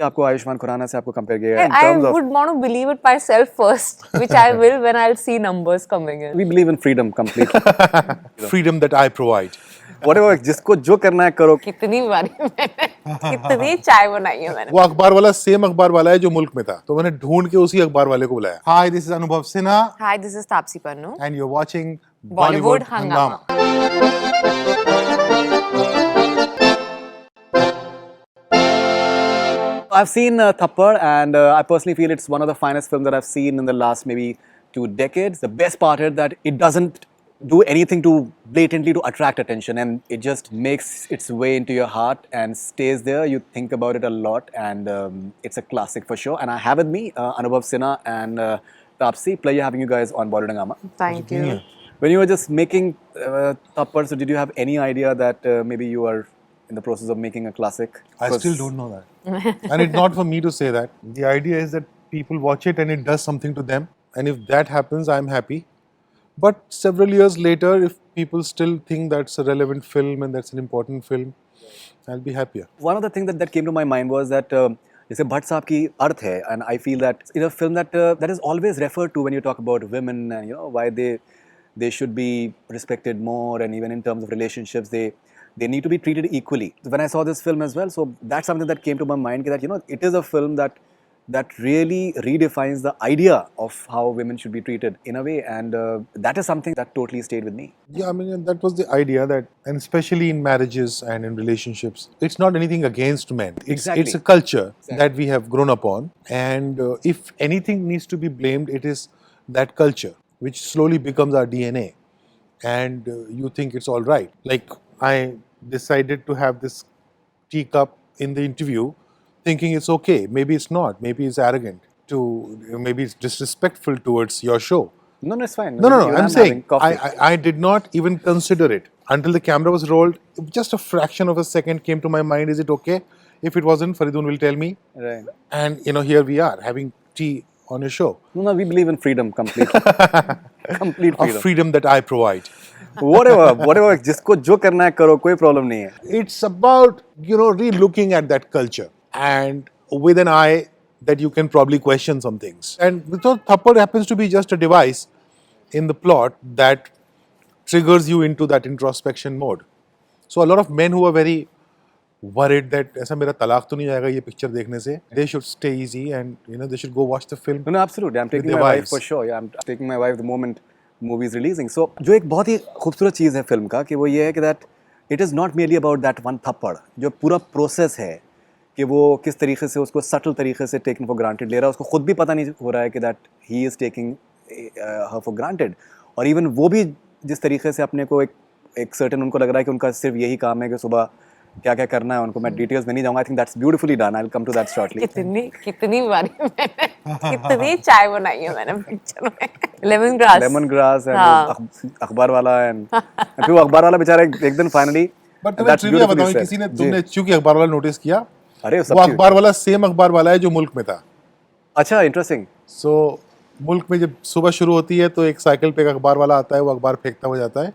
आपको आयुष्मान खुराना से आपको कंपेयर किया in I terms of would want to believe it myself first, which I will when I'll see numbers coming in. we believe in freedom completely. Freedom that I provide. Whatever जिसको जो करना है करो. कितनी बारी मैंने कितनी चाय बनाई है मैंने. वो अखबार वाला सेम अखबार वाला है जो मुल्क में था, तो मैंने ढूंढ के उसी अखबार वाले को बुलाया. Hi, this is Anubhav Sinha Hi, this is Taapsee Pannu. and you're watching Bollywood Hangama. I've seen Thappad and I personally feel it's one of the finest films that I've seen in the last maybe 2 decades. The best part is that it doesn't do anything to blatantly to attract attention, and it just makes its way into your heart and stays there. You think about it a lot, and it's a classic for sure. And I have with me Anubhav Sinha and Taapsee. Pleasure having you guys on Bollywood Hangama. Thank you. When you were just making Thappad, so did you have any idea that maybe you are in the process of making a classic? I still don't know that. And it's not for me to say that. The idea is that people watch it and it does something to them. And if that happens, I'm happy. But several years later, if people still think that's a relevant film and that's an important film, I'll be happier. One of the things that came to my mind was that जैसे भट्ट साहब की अर्थ है, and I feel that it's a film that is always referred to when you talk about women and why they should be respected more, and even in terms of relationships they need to be treated equally. When I saw this film as well, so that's something that came to my mind, that it is a film that really redefines the idea of how women should be treated in a way, and that is something that totally stayed with me. Yeah, I mean, that was the idea that, and especially in marriages and in relationships, it's not anything against men. It's a culture that we have grown up on, and if anything needs to be blamed, it is that culture, which slowly becomes our DNA, and you think it's all right. Like, I decided to have this teacup in the interview, thinking it's okay. Maybe it's not. Maybe it's arrogant. Maybe it's disrespectful towards your show. No, it's fine. No. I'm saying coffee. I did not even consider it until the camera was rolled. Just a fraction of a second came to my mind. Is it okay? If it wasn't, Faridun will tell me. Right. And here we are having tea on your show. No, we believe in freedom completely. Complete freedom. A freedom that I provide. whatever जिसको जो करना है करो, कोई problem नहीं है. It's about re-looking at that culture, and with an eye that you can probably question some things. And because Thappad happens to be just a device in the plot that triggers you into that introspection mode. So a lot of men who are very worried that ऐसा मेरा तलाक तो नहीं जाएगा ये picture देखने से, they should stay easy and they should go watch the film. No, absolutely. I'm taking my wife for sure. Yeah, I'm taking my wife the moment movie is releasing. So जो एक बहुत ही खूबसूरत चीज़ है film का, कि वो ये है कि that it is not merely about that one थप्पड़. जो पूरा प्रोसेस है कि वो किस तरीके से उसको सटल तरीके से टेकन फॉर ग्रांटेड ले रहा है, उसको खुद भी पता नहीं हो रहा है कि that he is taking her for granted. और इवन वो भी जिस तरीके से अपने को एक सर्टेन उनको लग रहा है कि उनका सिर्फ यही काम है कि सुबह क्या क्या करना है उनको. मैं डिटेल्स में नहीं जाऊंगा. I think that's beautifully done. I will come to that shortly. कितनी बारी मैंने कितनी चाय बनाई है मैंने पिक्चर में. लेमन ग्रास एंड अखबार वाला एंड फिर वो अखबार वाला बेचारा एक दिन फाइनली. बट तुम्हें ट्रिविया बताऊं, किसी ने तुमने चूंकि अखबार वाला नोटिस किया, अरे वो अखबार वाला सेम अखबार वाला है जो मुल्क में था. अच्छा, इंटरेस्टिंग. सो मुल्क में जब सुबह शुरू होती है तो एक साइकिल पे एक अखबार वाला आता है, वो अखबार फेंकता हुआ जाता है.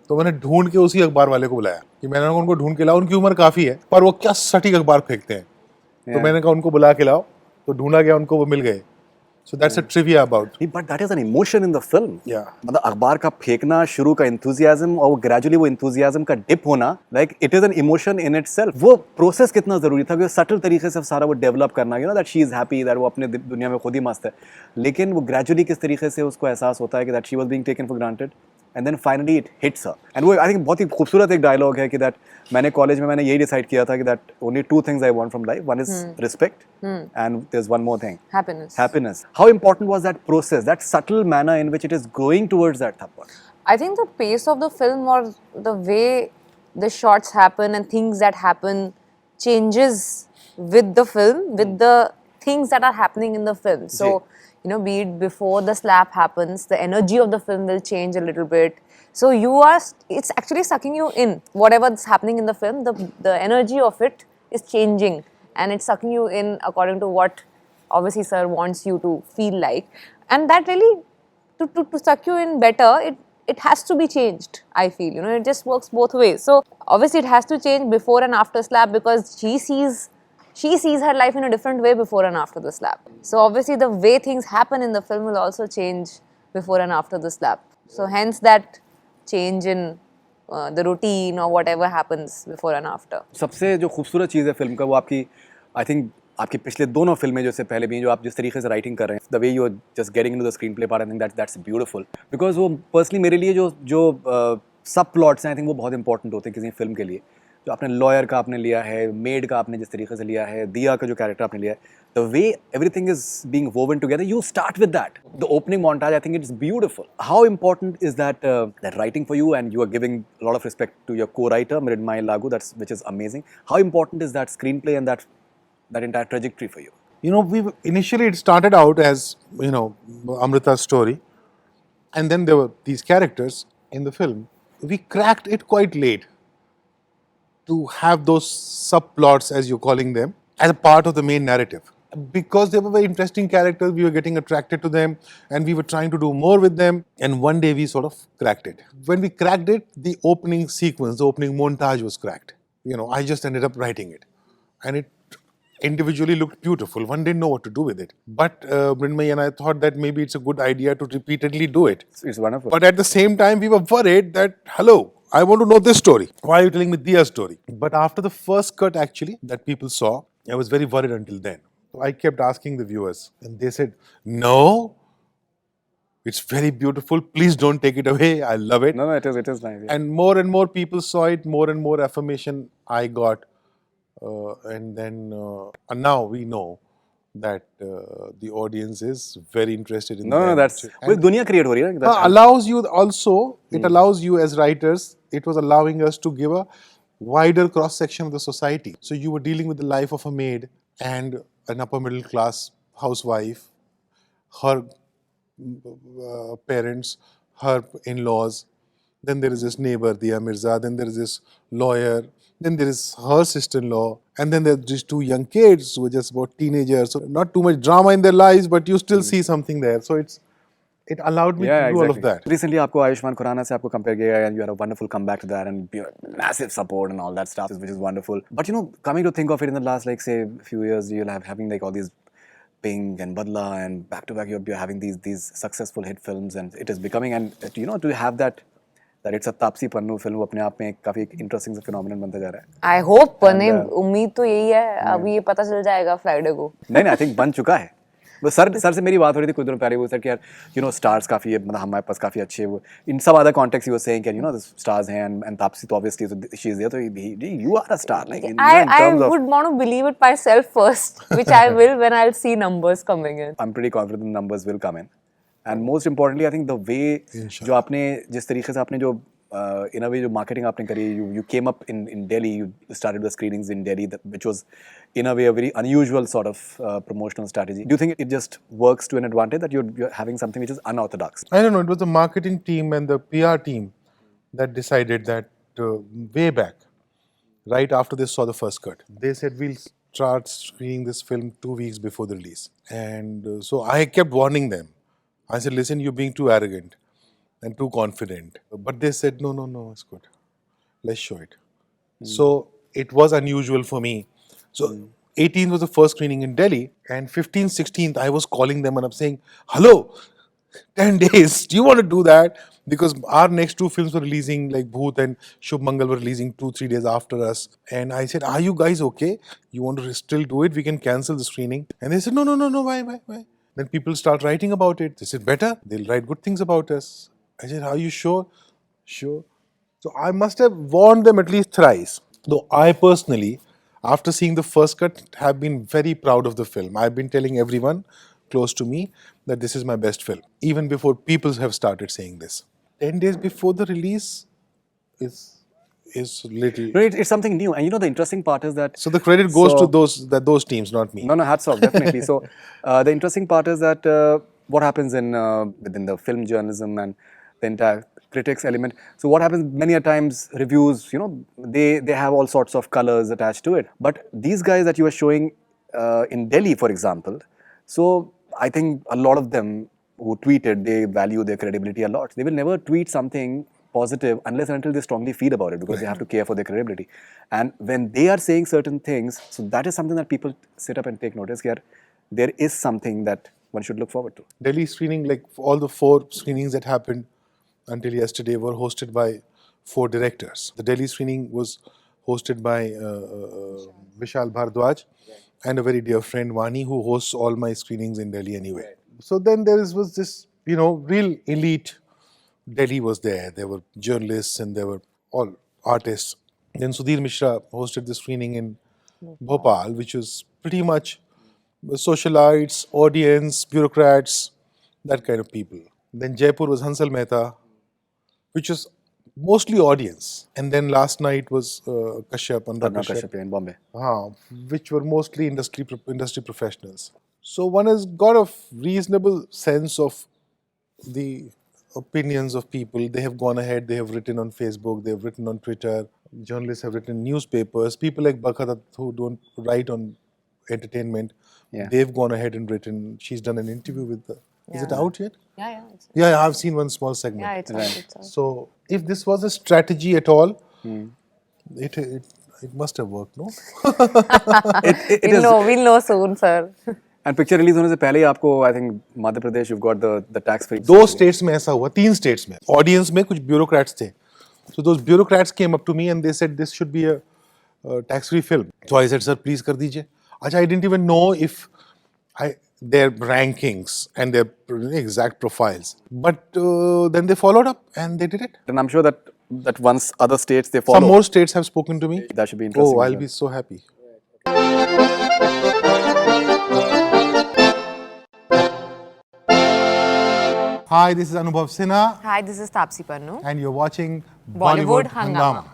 तो मैंने ढूंढ के उसी अखबार वाले को बुलाया कि मैंने उनको ढूंढ के लाओ. उनकी उम्र काफ़ी है पर वो क्या सटीक अखबार फेंकते हैं. तो मैंने कहा उनको बुला के लाओ, तो ढूंढा गया, उनको वो मिल गए. So that's a trivia about. But that is an emotion in the film. Yeah. मतलब अखबार का फेंकना, शुरू का enthusiasm और gradually वो enthusiasm का dip होना, like it is an emotion in itself. वो process कितना ज़रूरी था कि subtle तरीके से सारा वो develop करना, that she is happy, that वो अपने दुनिया में खुद ही मस्त है. लेकिन वो gradually किस तरीके से उसको एहसास होता है कि that she was being taken for granted. And then finally it hits her. And वो I think बहुत ही खूबसूरत एक dialogue है कि that मैंने कॉलेज में मैंने यही decide किया था कि that only 2 things I want from life. One is respect, and there's one more thing. Happiness. How important was that process, that subtle manner in which it is going towards that thappad? I think the pace of the film, or the way the shots happen and things that happen, changes with the film, with the things that are happening in the film. So, be it before the slap happens, the energy of the film will change a little bit. So it's actually sucking you in. Whatever's happening in the film, the energy of it is changing, and it's sucking you in according to what obviously sir wants you to feel like. And that really, to suck you in better, it has to be changed, I feel. It just works both ways. So obviously it has to change before and after slap, because she sees she sees her life in a different way before and after the slap. So obviously the way things happen in the film will also change before and after the slap. So hence that change in the routine or whatever happens before and after. सबसे जो खूबसूरत चीज़ है film का वो आपकी I think आपकी पिछले दोनों फिल्में जो से पहले भी हैं, जो आप जिस तरीके से राइटिंग कर रहे हैं, the way you are just getting into the screenplay part, I think that's beautiful because वो पर्सनली मेरे लिए जो जो सब प्लॉट्स हैं आई थिंक वो बहुत इंपॉर्टेंट होते हैं किसी फिल्म के लिए. जो आपने लॉयर का आपने लिया है, मेड का आपने जिस तरीके से लिया है, दिया का जो कैरेक्टर आपने लिया है, the way everything is being woven together, you start with that. The opening montage, I think it's beautiful. How important is that that writing for you, and you are giving a lot of respect to your co-writer Mridmay Lagu, which is amazing. How important is that screenplay and that entire trajectory for you? You know, initially it started out as, you know, Amrita's story, and then there were these characters in the film. We cracked it quite late to have those subplots, as you're calling them, as a part of the main narrative. Because they were very interesting characters, we were getting attracted to them, and we were trying to do more with them. And one day we sort of cracked it. When we cracked it, the opening sequence, the opening montage was cracked. You know, I just ended up writing it, and it individually looked beautiful. One didn't know what to do with it. But Mridmay and I thought that maybe it's a good idea to repeatedly do it. It's wonderful. But at the same time, we were worried that, hello, I want to know this story. Why are you telling me Dia's story? But after the first cut, actually, that people saw, I was very worried until then. So I kept asking the viewers, and they said, no, it's very beautiful. Please don't take it away. I love it. No, it is nice. Yeah. And more people saw it, more and more affirmation I got. And then and now we know that the audience is very interested in No, them. that's well, दुनिया create हो रही है ना. That's- Allows you also, it allows you as writers, it was allowing us to give a wider cross section of the society. So you were dealing with the life of a maid and an upper middle class housewife, her parents, her in-laws. Then there is this neighbor, Dia Mirza. Then there is this lawyer. Then there is her sister-in-law. And then there are these two young kids who are just about teenagers. So not too much drama in their lives, but you still see something there. So it allowed me to do all of that. Recently, आपको आयुष्मान खुराना से आपको compare किया गया, and you had a wonderful comeback to that, and massive support and all that stuff, which is wonderful. But you know, coming to think of it, in the last like say few years, you'll having like all these Pink and Badla, and back to back, you're having these successful hit films, and it is becoming, and you know, to have that it's a Taapsee Pannu film अपने आप में काफी interesting phenomenon बनता जा रहा है. I hope नहीं, उम्मीद तो यही है. अभी ये पता चल जाएगा फ्राइडे को. नहीं, आई थिंक बन चुका है. वो सर से मेरी बात हो रही थी कुछ दिनों पहले. वो सर कि यार यू नो स्टार्स काफी है, मतलब हमारे पास काफी अच्छे वो इन सब अदर कॉन्टेक्स्ट यू सेइंग कि यू नो द स्टार्स हैं, एंड तापसी तो ऑब्वियसली शी इज देयर, तो you are a star like in I terms of. would want to believe it myself first, which I will when I'll see numbers coming in. I'm pretty confident the numbers will come in, and most importantly I think the way जो आपने जिस तरीके से आपने जो in a way जो marketing आपने करी, you came up in Delhi, you started the screenings in Delhi, which was in a way a very unusual sort of promotional strategy. Do you think it just works to an advantage that you're having something which is unorthodox? I don't know. It was the marketing team and the PR team that decided that way back, right after they saw the first cut. They said, we'll start screening this film 2 weeks before the release. And so I kept warning them. I said, listen, you're being too arrogant and too confident. But they said, no, it's good. Let's show it. So it was unusual for me. So 18th was the first screening in Delhi, and 15th, 16th, I was calling them and I'm saying, hello, 10 days, do you want to do that? Because our next two films were releasing, like Bhoot and Shubh Mangal were releasing 2-3 days after us. And I said, are you guys okay? You want to still do it? We can cancel the screening. And they said, no, why? Then people start writing about it. They said, better, they'll write good things about us. I said, are you sure? Sure. So I must have warned them at least thrice. Though I personally, after seeing the first cut, have been very proud of the film. I've been telling everyone close to me that this is my best film, even before people have started saying this. 10 days before the release is little. No, it's something new, and you know the interesting part is that. So the credit goes to those teams, not me. No, hats off, definitely. So the interesting part is that what happens within the film journalism and the entire critics element. So what happens many a times, reviews, you know, they have all sorts of colors attached to it. But these guys that you are showing in Delhi, for example, so I think a lot of them who tweeted, they value their credibility a lot. They will never tweet something positive unless and until they strongly feel about it, because they have to care for their credibility. And when they are saying certain things, so that is something that people sit up and take notice. Here, there is something that one should look forward to. Delhi screening, like all the 4 screenings that happened until yesterday, were hosted by 4 directors. The Delhi screening was hosted by Vishal Bhardwaj and a very dear friend Vani, who hosts all my screenings in Delhi anyway. So then was this, real elite. Delhi was there. There were journalists and there were all artists. Then Sudhir Mishra hosted the screening in Bhopal, which was pretty much socialites, audience, bureaucrats, that kind of people. Then Jaipur was Hansal Mehta, which was mostly audience. And then last night was Kashyap, Anurag Arnab Kashyap, Kashyap in Bombay. which were mostly industry professionals. So one has got a reasonable sense of the opinions of people. They have gone ahead, they have written on Facebook, they have written on Twitter, journalists have written in newspapers, people like Bakhadat who don't write on entertainment, they've gone ahead and written. She's done an interview with the... Is it out yet? Yeah. Yeah, I've seen one small segment. Yeah, it's out. So if this was a strategy at all, it must have worked, no? We'll know soon, sir. And picture release होने से पहले ही आपको, I think, Madhya Pradesh, you've got the tax free. 2 states में ऐसा हुआ, 3 states में. Audience में कुछ bureaucrats थे. So those bureaucrats came up to me and they said this should be a tax-free film. So I said, sir, please कर दीजिए. Achha, I didn't even know if their rankings and their exact profiles. But then they followed up and they did it. And I'm sure that once other states they follow, Some more states have spoken to me. that should be interesting. Oh, as I'll well. be so happy. Hi, this is Anubhav Sinha Hi, this is Tapsi Pannu. and you're watching Bollywood Hungama.